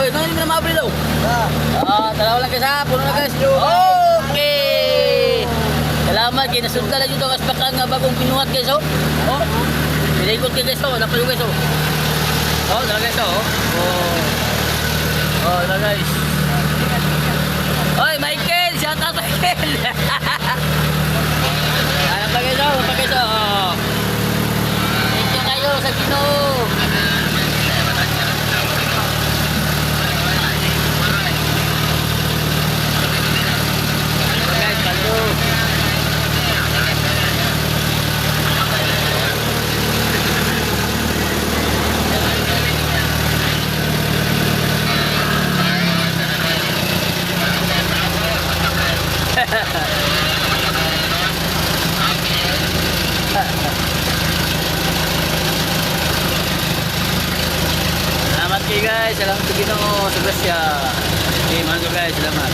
Uy, nangin mo na maabri daw. Dalawa lang guys ha. Puno na guys. Okay. Salamat kayo. Nasunta na dito kas baka nga bagong pinuhat guys oh. Oh. Pinaikot kayo guys oh. Napayo guys oh. Oh, dala guys oh. Oh, dala guys. Oy, Michael! Shout out Michael! Ayan pa guys oh. Pa guys oh. Thank you kayo sa Ginoo. Salamat kayo guys, salamat sa Ginoo sa grasya. Okay, mga guys, salamat.